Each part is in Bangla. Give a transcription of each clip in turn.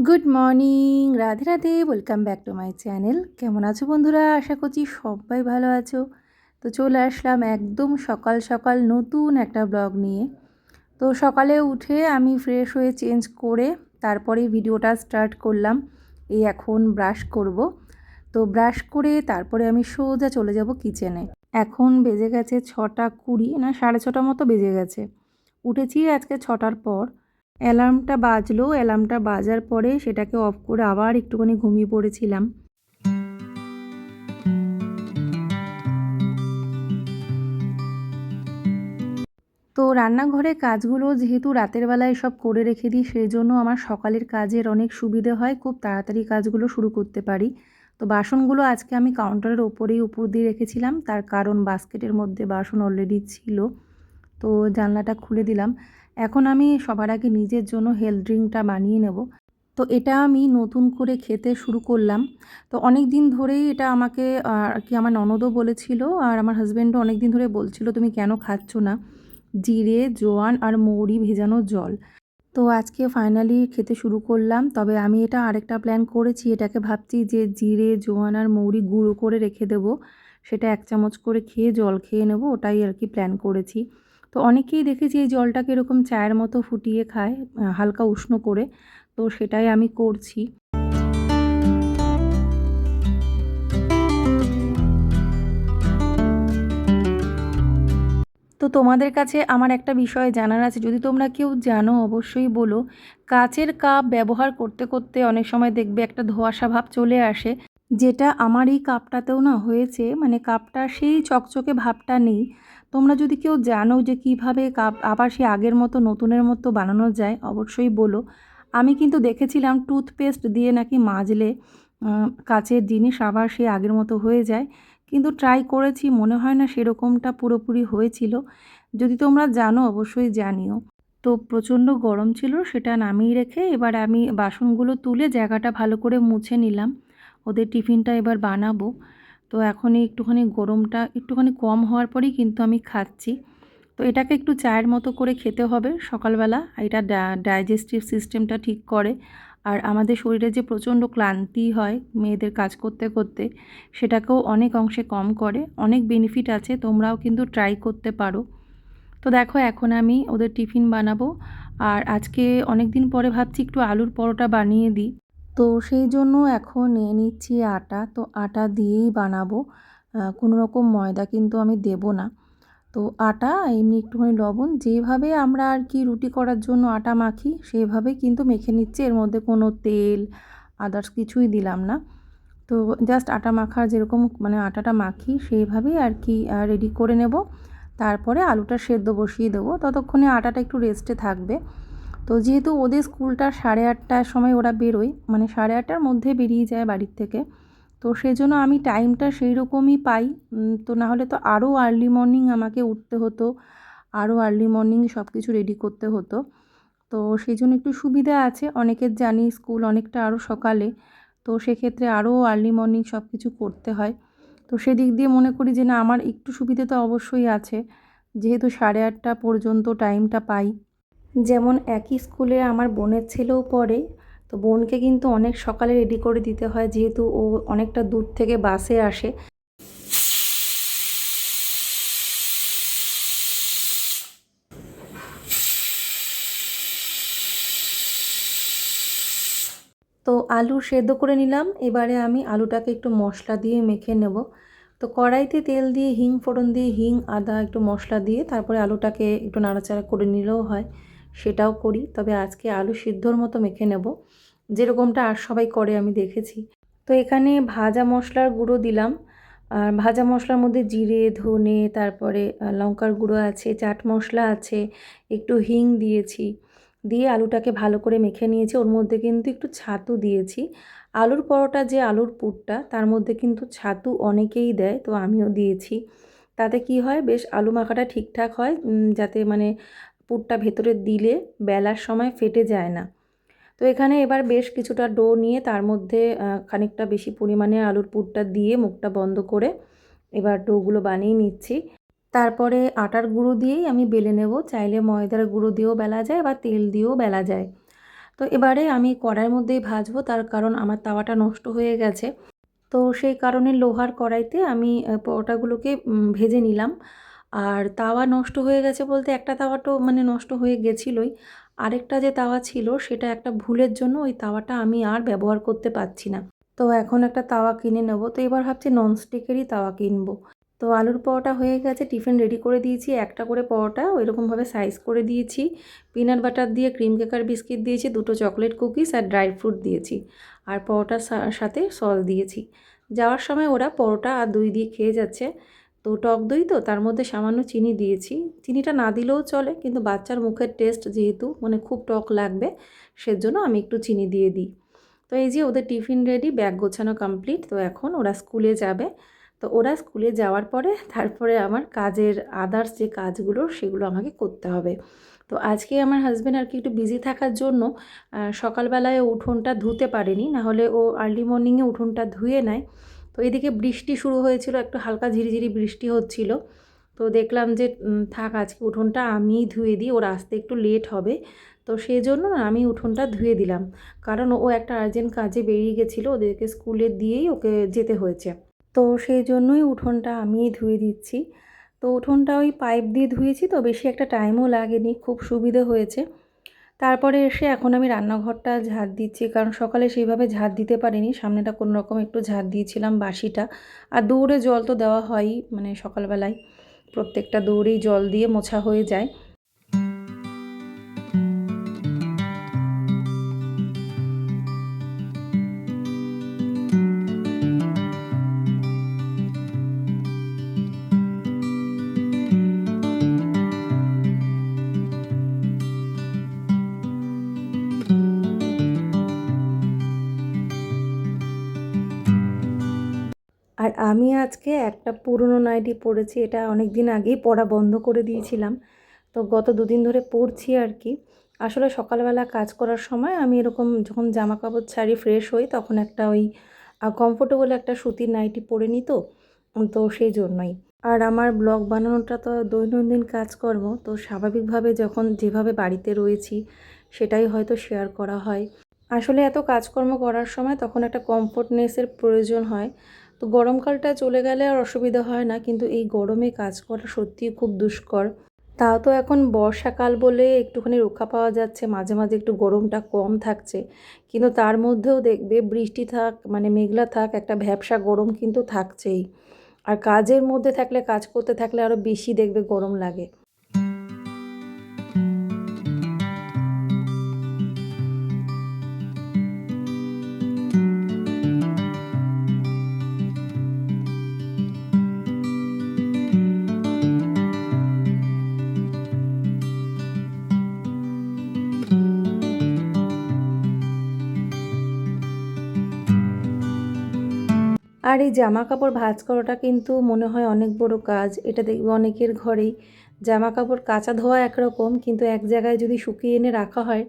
Good morning, Radhe Radhe, welcome back to my channel. কেমন আছো বন্ধুরা? আশা করছি সবাই ভালো আছো। তো চলে আসলাম একদম সকাল সকাল নতুন একটা ব্লগ নিয়ে। তো সকালে উঠে আমি ফ্রেশ হয়ে চেঞ্জ করে তারপরে ভিডিওটা স্টার্ট করলাম। এই এখন ব্রাশ করব। তো ব্রাশ করে তারপরে আমি সোজা চলে যাব কিচেনে। এখন বেজে গেছে 6:20, না 6:30 মতো বেজে গেছে। উঠেছি আজকে 6টার পর। অ্যালার্মটা বাজলো, অ্যালার্মটা বাজার পরে সেটাকে অফ করে আবার একটুখানি ঘুমিয়ে পড়েছিলাম। তো রান্নাঘরে কাজগুলো যেহেতু রাতের বেলায় সব করে রেখে দিই, সেই জন্য আমার সকালের কাজের অনেক সুবিধে হয়, খুব তাড়াতাড়ি কাজগুলো শুরু করতে পারি। তো বাসনগুলো আজকে আমি কাউন্টারের ওপরেই উপর দিয়ে রেখেছিলাম, তার কারণ বাস্কেটের মধ্যে বাসন অলরেডি ছিল। তো জানলাটা খুলে দিলাম। এখন আমি সবার আগে নিজের জন্য হেলথ ড্রিঙ্কটা বানিয়ে নেব। তো এটা আমি নতুন করে খেতে শুরু করলাম। তো অনেক দিন ধরেই এটা আমাকে আর কি আমার ননদও বলেছিল, আর আমার হাজব্যান্ডও অনেক দিন ধরে বলছিল তুমি কেন খাচ্ছ না জিরে, জোয়ান আর মৌরি ভেজানো জল। তো আজকে ফাইনালি খেতে শুরু করলাম। তবে আমি এটা আরেকটা প্ল্যান করেছি, এটাকে ভাবছি যে জিরে, জোয়ান আর মৌরি গুঁড়ো করে রেখে দেব, সেটা 1 চামচ করে খেয়ে জল খেয়ে নেব, ওটাই আর কি প্ল্যান করেছি। তো অনেকেই দেখেছি এই জলটাকে এরকম চায়ের মতো ফুটিয়ে খায়, হালকা উষ্ণ করে। তো সেটাই আমি করছি। তো তোমাদের কাছে আমার একটা বিষয় জানার আছে, যদি তোমরা কেউ জানো অবশ্যই বলো। কাচের কাপ ব্যবহার করতে করতে অনেক সময় দেখবে একটা ধোঁয়াশা ভাব চলে আসে, যেটা আমার এই কাপটাতেও না হয়েছে, মানে কাপটা সেই চকচকে ভাবটা নেই। তোমরা যদি কেউ জানো যে কিভাবে কাপ আবার সেই আগের মতো নতুনের মতো বানানো যায় অবশ্যই বলো। আমি কিন্তু দেখেছিলাম টুথপেস্ট দিয়ে নাকি মাজলে কাচের জিনিস আবার সেই আগের মতো হয়ে যায়, কিন্তু ট্রাই করেছি, মনে হয় না সেরকমটা পুরোপুরি হয়েছিল। যদি তোমরা জানো অবশ্যই জানিও। তো প্রচণ্ড গরম ছিল, সেটা নামিয়ে রেখে এবার আমি বাসনগুলো তুলে জায়গাটা ভালো করে মুছে নিলাম। ওদের টিফিনটা এবার বানাবো। তো এখনই একটুখানি গরমটা একটুখানি কম হওয়ার পরেই কিন্তু আমি খাচ্ছি। তো এটাকে একটু চায়ের মতো করে খেতে হবে সকালবেলা। এটা ডাইজেস্টিভ সিস্টেমটা ঠিক করে। আর আমাদের শরীরে যে প্রচণ্ড ক্লান্তি হয় মেয়েদের কাজ করতে করতে, সেটাকেও অনেক অংশে কম করে। অনেক বেনিফিট আছে, তোমরাও কিন্তু ট্রাই করতে পারো। তো দেখো এখন আমি ওদের টিফিন বানাবো। আর আজকে অনেক দিন পরে ভাবছি একটু আলুর পরোটা বানিয়ে দিই। তো সেই জন্য এখন নিয়ে নিচ্ছি আটা। তো আটা দিয়েই বানাবো, কোনো রকম ময়দা কিন্তু আমি দেব না। তো আটা এমনি একটুখানি লবণ, যেভাবে আমরা আর কি রুটি করার জন্য আটা মাখি সেইভাবেই কিন্তু মেখে নিচ্ছি, এর মধ্যে কোনো তেল আদার্স কিছুই দিলাম না। তো জাস্ট আটা মাখার যেরকম মানে আটাটা মাখি সেইভাবেই আর কি রেডি করে নেব। তারপরে আলুটা সেদ্ধ বসিয়ে দেবো, ততক্ষণে আটাটা একটু রেস্টে থাকবে। তো যেহেতু ওদের স্কুলটা 8:30টার সময় ওরা বেরোয়, মানে 8:30টার মধ্যে বেরিয়ে যায় বাড়ির থেকে। তো সেজন্য আমি টাইমটা সেই রকমই পাই। তো নাহলে তো আরও আর্লি মর্নিং আমাকে উঠতে হতো, আরও আর্লি মর্নিং সব কিছু রেডি করতে হতো। তো সেই জন্য একটু সুবিধা আছে, অনেকের জানি স্কুল অনেকটা আরও সকালে। তো সেক্ষেত্রে আরও আর্লি মর্নিং সব কিছু করতে হয়। তো সেদিক দিয়ে মনে করি যে না, আমার একটু সুবিধে তো অবশ্যই আছে, যেহেতু 8:30 পর্যন্ত টাইমটা পাই। যেমন একই স্কুলে আমার বোনের ছেলেও পড়ে। তো বোনকে কিন্তু অনেক সকালে রেডি করে দিতে হয়, যেহেতু ও অনেকটা দূর থেকে বাসে আসে। তো আলু সেদ্ধ করে নিলাম, এবারে আমি আলুটাকে একটু মশলা দিয়ে মেখে নেব। তো কড়াইতে তেল দিয়ে হিং ফোড়ন দিয়ে হিং আদা একটু মশলা দিয়ে তারপরে আলুটাকে একটু নাড়াচাড়া করে নিলেও হয়, সেটাও করি। তবে আজকে আলু সিদ্ধর মতো মেখে নেব, যেরকমটা আর সবাই করে আমি দেখেছি। তো এখানে ভাজা মশলার গুঁড়ো দিলাম। আর ভাজা মশলার মধ্যে জিরে, ধনে, তারপরে লঙ্কার গুঁড়ো আছে, চাট মশলা আছে, একটু হিং দিয়েছি। দিয়ে আলুটাকে ভালো করে মেখে নিয়েছি। ওর মধ্যে কিন্তু একটু ছাতু দিয়েছি। আলুর পরোটা যে আলুর পুরটা, তার মধ্যে কিন্তু ছাতু অনেকেই দেয়, তো আমিও দিয়েছি। তাতে কি হয়, বেশ আলু মাখাটা ঠিকঠাক হয়, যাতে মানে পুরটা ভেতরে দিলে বেলার সময় ফেটে যায় না। তো এখানে এবার বেশ কিছুটা ডো নিয়ে তার মধ্যে খানিকটা বেশি পরিমাণে আলুর পুরটা দিয়ে মুখটা বন্ধ করে এবার ডোগুলো বানিয়ে নিচ্ছি। তারপরে আটার গুঁড়ো দিয়েই আমি বেলে নেব, চাইলে ময়দার গুঁড়ো দিয়েও বেলা যায় বা তেল দিয়েও বেলা যায়। তো এবারে আমি কড়াইয়ের মধ্যেই ভাজবো, তার কারণ আমার তাওয়াটা নষ্ট হয়ে গেছে। তো সেই কারণে লোহার কড়াইতে আমি পরোটাগুলোকে ভেজে নিলাম। আর তাওয়া নষ্ট হয়ে গেছে বলতে একটা তাওয়া তো মানে নষ্ট হয়ে গেছিলোই। আরেকটা যে তাওয়া ছিল সেটা একটা ভুলের জন্য ওই তাওয়াটা আমি আর ব্যবহার করতে পারছি না। তো এখন একটা তাওয়া কিনে নেব। তো এবার ভাবছি ননস্টিকেরই তাওয়া কিনবো। তো আলুর পরোটা হয়ে গেছে, টিফিন রেডি করে দিয়েছি। একটা করে পরোটা ওইরকমভাবে সাইজ করে দিয়েছি। পিনাট বাটার দিয়ে ক্রিম কেকার বিস্কিট দিয়েছি, 2টো চকলেট কুকিজ আর ড্রাই ফ্রুট দিয়েছি। আর পরোটার সাথে সস দিয়েছি। যাওয়ার সময় ওরা পরোটা আর দই দিয়ে খেয়ে যাচ্ছে। তো টক দই তো তার মধ্যে সামান্য চিনি দিয়েছি। চিনিটা না দিলেও চলে, কিন্তু বাচ্চার মুখের টেস্ট যেহেতু মানে খুব টক লাগবে, সেজন্য আমি একটু চিনি দিয়ে দিই। তো এই যে ওদের টিফিন রেডি, ব্যাগ গোছানো কমপ্লিট। তো এখন ওরা স্কুলে যাবে। তো ওরা স্কুলে যাওয়ার পরে তারপরে আমার কাজের আদার্স যে কাজগুলো সেগুলো আমাকে করতে হবে। তো আজকে আমার হাজব্যান্ড আর কি একটু বিজি থাকার জন্য সকালবেলায় উঠোনটা ধুতে পারেনি, নাহলে ও আর্লি মর্নিংয়ে উঠোনটা ধুয়ে নেয়। তো এদিকে বৃষ্টি শুরু হয়েছিল, একটু হালকা ঝিরিঝিরি বৃষ্টি হচ্ছিল। তো দেখলাম যে থাক আজকে উঠোনটা আমিই ধুয়ে দিই, ওর আসতে একটু লেট হবে। তো সেই জন্য আমি উঠোনটা ধুয়ে দিলাম, কারণ ও একটা আর্জেন্ট কাজে বেরিয়ে গেছিলো, ওদেরকে স্কুলে দিয়েই ওকে যেতে হয়েছে। তো সেই জন্যই উঠোনটা আমিই ধুয়ে দিচ্ছি। তো উঠোনটা ওই পাইপ দিয়ে ধুয়েছি, তো বেশি একটা টাইমও লাগেনি, খুব সুবিধে হয়েছে। তারপরে এসে এখন আমি রান্নাঘরটা ঝাড় দিচ্ছি, কারণ সকালে সেইভাবে ঝাড় দিতে পারিনি, সামনেটা কোনো রকম একটু ঝাড় দিয়েছিলাম বাসিটা। আর দৌড়ে জল তো দেওয়া হয়ই, মানে সকালবেলায় প্রত্যেকটা দৌড়েই জল দিয়ে মোছা হয়ে যায়। আর আমি আজকে একটা পুরনো নাইটি পরেছি, এটা অনেক দিন আগেই পরা বন্ধ করে দিয়েছিলাম। তো গত 2 দিন ধরে পরছি আর কি। আসলে সকালবেলা কাজ করার সময় আমি এরকম যখন জামা কাপড় ছাড়ি ফ্রেশ হই, তখন একটা ওই কমফোর্টেবল একটা সুতির নাইটি পরে নিই। তো তো সেই জন্যই। আর আমার ব্লগ বানানোটা তো দৈনন্দিন কাজকর্ম, তো স্বাভাবিকভাবে যখন যেভাবে বাড়িতে রয়েছি সেটাই হয়তো শেয়ার করা হয়। আসলে এত কাজকর্ম করার সময় তখন একটা কমফোর্টনেসের প্রয়োজন হয়। তো গরমকালটা চলে গেলে আর অসুবিধা হয় না, কিন্তু এই গরমে কাজ করা সত্যিই খুব দুষ্কর। তাও তো এখন বর্ষাকাল বলে একটুখানি রক্ষা পাওয়া যাচ্ছে, মাঝে মাঝে একটু গরমটা কম থাকছে। কিন্তু তার মধ্যেও দেখবে বৃষ্টি থাক মানে মেঘলা থাক, একটা ভ্যাপসা গরম কিন্তু থাকছেই। আর কাজের মধ্যে থাকলে, কাজ করতে থাকলে আরও বেশি দেখবে গরম লাগে। আর এই জামা কাপড় ভাঁজ করাটা কিন্তু মনে হয় অনেক বড় কাজ। এটা দেখবে অনেকের ঘরেই জামা কাপড় কাচা ধোয়া একরকম, কিন্তু এক জায়গায় যদি শুকিয়ে এনে রাখা হয়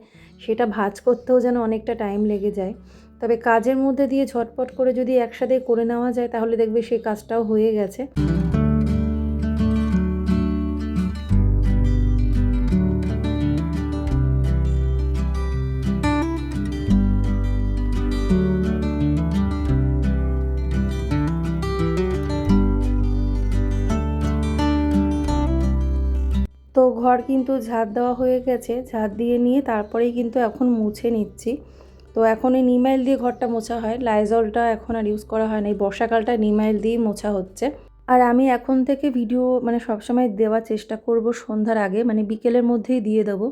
সেটা ভাঁজ করতেও যেন অনেকটা টাইম লেগে যায়। তবে কাজের মধ্যে দিয়ে ঝটপট করে যদি একসাথে করে নেওয়া যায় তাহলে দেখবে সেই কাজটাও হয়ে গেছে। তো ঘর কিন্তু ঝাড় দেওয়া হয়ে গেছে, ঝাড় দিয়ে নিয়ে তারপরেই কিন্তু এখন মুছে নিচ্ছি। তো এখন এই নিমাইল দিয়ে ঘরটা মোছা হয়, লাইজলটা এখন আর ইউজ করা হয় না, এই বর্ষাকালটা নিমাইল দিয়েই মোছা হচ্ছে। আর আমি এখন থেকে ভিডিও মানে সবসময় দেওয়ার চেষ্টা করব সন্ধ্যার আগে, মানে বিকেলের মধ্যেই দিয়ে দেবো।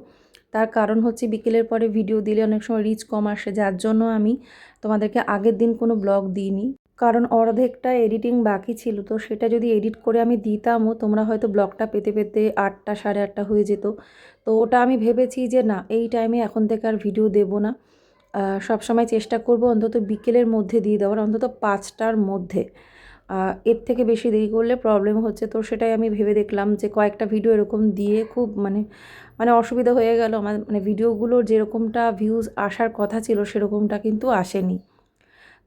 তার কারণ হচ্ছে বিকেলের পরে ভিডিও দিলে অনেক সময় রিচ কম আসে, যার জন্য আমি তোমাদেরকে আগের দিন কোনো ব্লগ দিইনি। কারণ অর্ধেকটা এডিটিং বাকি ছিল, তো সেটা যদি এডিট করে আমি দিতামও তোমরা হয়তো ব্লগটা পেতে পেতে 8টা 8:30 হয়ে যেত। তো ওটা আমি ভেবেছি যে না, এই টাইমে এখন থেকে আর ভিডিও দেব না। সবসময় চেষ্টা করব অন্তত বিকেলের মধ্যে দিয়ে দেওয়ার, অন্তত 5টার মধ্যে। এর থেকে বেশি দেরি করলে প্রবলেম হচ্ছে। তো সেটাই আমি ভেবে দেখলাম যে কয়েকটা ভিডিও এরকম দিয়ে খুব মানে অসুবিধা হয়ে গেল আমার, মানে ভিডিওগুলোর যেরকমটা ভিউজ আসার কথা ছিল সেরকমটা কিন্তু আসেনি।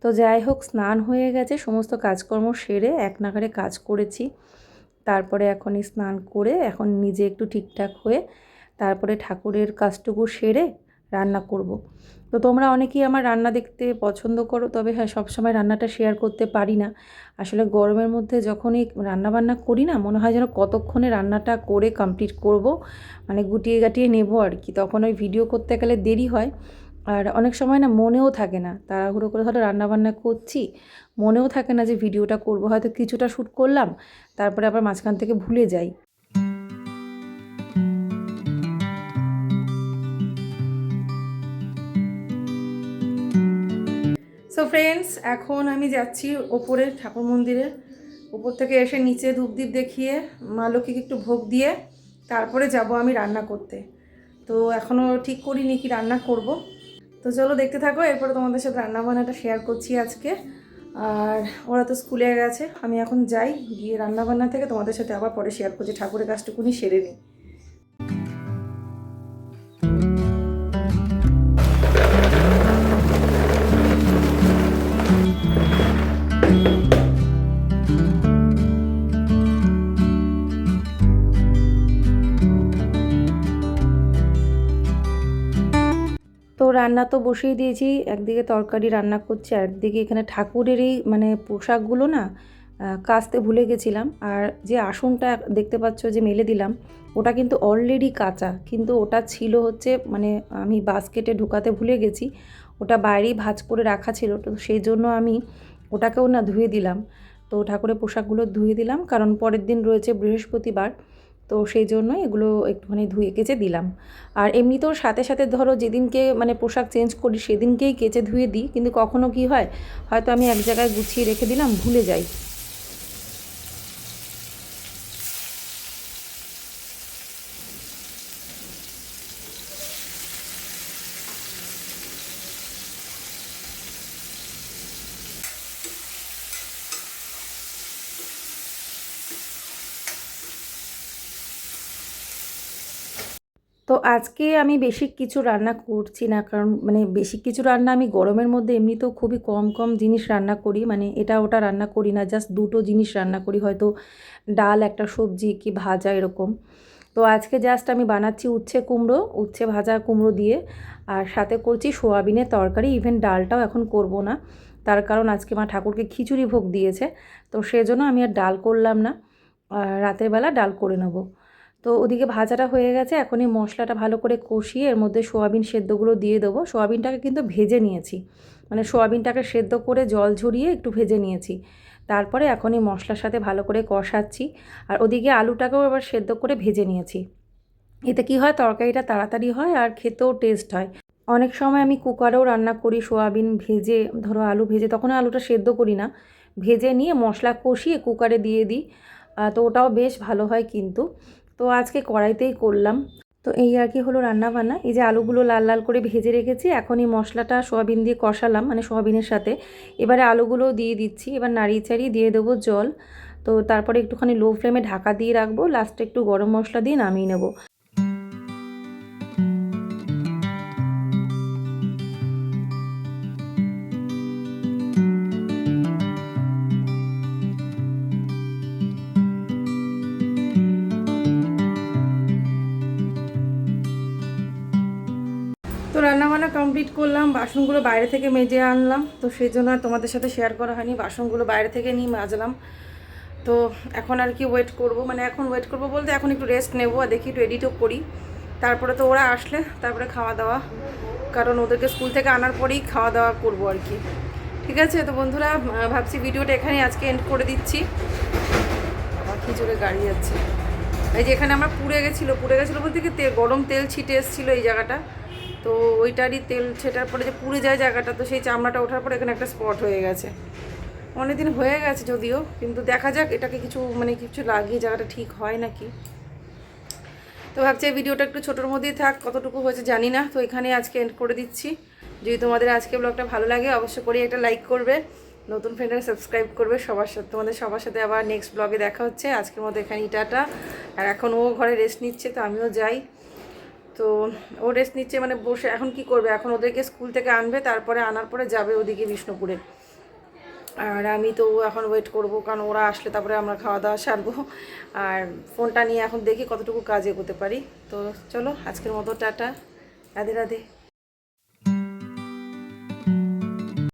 তো যাই হোক, স্নান হয়ে গেছে, সমস্ত কাজকর্ম সেরে এক নাগাড়ে কাজ করেছি। তারপরে এখন স্নান করে এখন নিজে একটু ঠিকঠাক হয়ে তারপরে ঠাকুরের কাজটুকু সেরে রান্না করব। তো তোমরা অনেকেই আমার রান্না দেখতে পছন্দ করো, তবে হ্যাঁ সবসময় রান্নাটা শেয়ার করতে পারি না। আসলে গরমের মধ্যে যখনই রান্নাবান্না করি না, মনে হয় যেন কতক্ষণে রান্নাটা করে কমপ্লিট করব, মানে গুটিয়ে গাটিয়ে নেবো আর কি। তখন ওই ভিডিও করতে গেলে দেরি হয়, আর অনেক সময় না মনেও থাকে না, তাড়াহুড়ো করে হয়তো রান্নাবান্না করছি, মনেও থাকে না যে ভিডিওটা করব, হয়তো কিছুটা শ্যুট করলাম, তারপরে আবার মাঝখান থেকে ভুলে যাই। সো ফ্রেন্ডস, এখন আমি যাচ্ছি ওপরে ঠাকুর মন্দিরে। উপর থেকে এসে নিচে ধূপদীপ দেখিয়ে মা লক্ষ্মীকে একটু ভোগ দিয়ে তারপরে যাব আমি রান্না করতে। তো এখনও ঠিক করিনি কি রান্না করব। তো চলো দেখতে থাকো, এরপরে তোমাদের সাথে রান্নাবান্নাটা শেয়ার করছি আজকে। আর ওরা তো স্কুলে গেছে, আমি এখন যাই, গিয়ে রান্নাবান্না থেকে তোমাদের সাথে আবার পরে শেয়ার করছি, ঠাকুরের কাজটুকুনি সেরে নিই। তো রান্না তো বসিয়ে দিয়েছি, একদিকে তরকারি রান্না করছি, আর একদিকে এখানে ঠাকুরেরই মানে পোশাকগুলো না কাচতে ভুলে গেছিলাম। আর যে আসনটা দেখতে পাচ্ছ যে মেলে দিলাম, ওটা কিন্তু অলরেডি কাঁচা, কিন্তু ওটা ছিল হচ্ছে মানে আমি বাস্কেটে ঢুকাতে ভুলে গেছি, ওটা বাইরেই ভাঁজ করে রাখা ছিল, তো সেই জন্য আমি ওটাকেও না ধুয়ে দিলাম। তো ঠাকুরের পোশাকগুলো ধুয়ে দিলাম, কারণ পরের দিন রয়েছে বৃহস্পতিবার, তো সেই জন্য এগুলো একটুখানি ধুয়ে কেচে দিলাম। আর এমনিতেও সাথে সাথে ধরো যেদিনকে মানে পোশাক চেঞ্জ করি সেদিনকেই কেচে ধুয়ে দিই, কিন্তু কখনো কি হয়, হয়তো আমি এক জায়গায় গুছিয়ে রেখে দিলাম, ভুলে যাই। তো আজকে আমি বেশি কিছু রান্না করছি না, কারণ মানে বেশি কিছু রান্না আমি গরমের মধ্যে এমনিতেও খুবই কম কম জিনিস রান্না করি, মানে এটা ওটা রান্না করি না, জাস্ট দুটো জিনিস রান্না করি, হয়তো ডাল, একটা সবজি কি ভাজা এরকম। তো আজকে জাস্ট আমি বানাচ্ছি উচ্ছে কুমড়ো, উচ্ছে ভাজা কুমড়ো দিয়ে, আর সাথে করছি সোয়াবিনের তরকারি। ইভেন ডালটাও এখন করব না, তার কারণ আজকে মা ঠাকুরকে খিচুড়ি ভোগ দিয়েছে, তো সেজন্য আমি আর ডাল করলাম না, রাতের বেলা ডাল করে নেব। তো ওদিকে ভাজাটা হয়ে গেছে, এখন এই মশলাটা ভালো করে কষিয়ে এর মধ্যে সোয়াবিন সেদ্ধগুলো দিয়ে দেবো। সোয়াবিনটাকে কিন্তু ভেজে নিয়েছি, মানে সোয়াবিনটাকে সেদ্ধ করে জল ঝরিয়ে একটু ভেজে নিয়েছি, তারপরে এখন এই মশলার সাথে ভালো করে কষাচ্ছি। আর ওদিকে আলুটাকেও এবার সেদ্ধ করে ভেজে নিয়েছি। এতে কি হয়, তরকারিটা তাড়াতাড়ি হয় আর খেতেও টেস্ট হয়। অনেক সময় আমি কুকারেও রান্না করি, সোয়াবিন ভেজে, ধরো আলু ভেজে, তখন আলুটা সেদ্ধ করি না, ভেজে নিয়ে মশলা কষিয়ে কুকারে দিয়ে দিই, তো ওটাও বেশ ভালো হয় কিন্তু। তো আজকে কড়াইতেই করলাম। তো এই আর কি হলো রান্নাবান্না। এই যে আলুগুলো লাল লাল করে ভেজে রেখেছি, এখন এই মশলাটা সোয়াবিন দিয়ে কষালাম, মানে সোয়াবিনের সাথে এবারে আলুগুলোও দিয়ে দিচ্ছি, এবার নাড়িয়ে চাড়িয়ে দিয়ে দেবো জল। তো তারপরে একটুখানি লো ফ্লেমে ঢাকা দিয়ে রাখবো, লাস্টে একটু গরম মশলা দিয়ে নামিয়ে নেবো। তো রান্নাবান্না কমপ্লিট করলাম, বাসনগুলো বাইরে থেকে মেজে আনলাম, তো সেই জন্য আর তোমাদের সাথে শেয়ার করা হয়নি, বাসনগুলো বাইরে থেকে নিয়ে মাজলাম। তো এখন আর কি ওয়েট করব, মানে এখন ওয়েট করব বলতে এখন একটু রেস্ট নেবো, আর দেখি একটু এডিটও করি, তারপরে তো ওরা আসলে তারপরে খাওয়া দাওয়া, কারণ ওদেরকে স্কুল থেকে আনার পরেই খাওয়া দাওয়া করবো আর কি। ঠিক আছে, তো বন্ধুরা ভাবছি ভিডিওটা এখানে আজকে এন্ড করে দিচ্ছি। আবার কি জোরে গাড়ি যাচ্ছে। এই যে এখানে আমরা পুড়ে গেছিলো বলতে কি গরম তেল ছিটে এসেছিলো এই জায়গাটা, তো ওইটারই তেল ছেটার পরে যে পুড়ে যায় জায়গাটা, তো সেই চামড়াটা ওঠার পরে এখানে একটা স্পট হয়ে গেছে। অনেক দিন হয়ে গেছে যদিও, কিন্তু দেখা যাক এটাকে কিছু মানে কিছু লাগিয়ে জায়গাটা ঠিক হয় নাকি। তো ভাবছি এই ভিডিওটা একটু ছোটোর মধ্যেই থাক, কতটুকু হয়েছে জানি না। তো এখানে আজকে এন্ড করে দিচ্ছি। যদি তোমাদের আজকে ব্লগটা ভালো লাগে অবশ্যই করে একটা লাইক করবে, নতুন ফ্রেন্ডরা সাবস্ক্রাইব করবে। তোমাদের সবার সাথে আবার নেক্সট ব্লগে দেখা হচ্ছে। আজকের মতো এখানেই টাটা। আর এখন ও ঘরে রেস্ট নিচ্ছে, তো আমিও যাই। তো ও রেস্ট নিচ্ছে মানে বসে, এখন কি করবে, এখন ওদেরকে স্কুল থেকে আনবে, তারপরে আনার পরে যাবে ওদিকে বিষ্ণুপুরে। আর আমি তো এখন ওয়েট করব, কারণ ওরা আসলে তারপরে আমরা খাওয়া দাওয়া সারবো। আর ফোনটা নিয়ে এখন দেখি কতটুকু কাজ এগোতে পারি। তো চলো আজকের মতো টাটা, রাধে রাধে।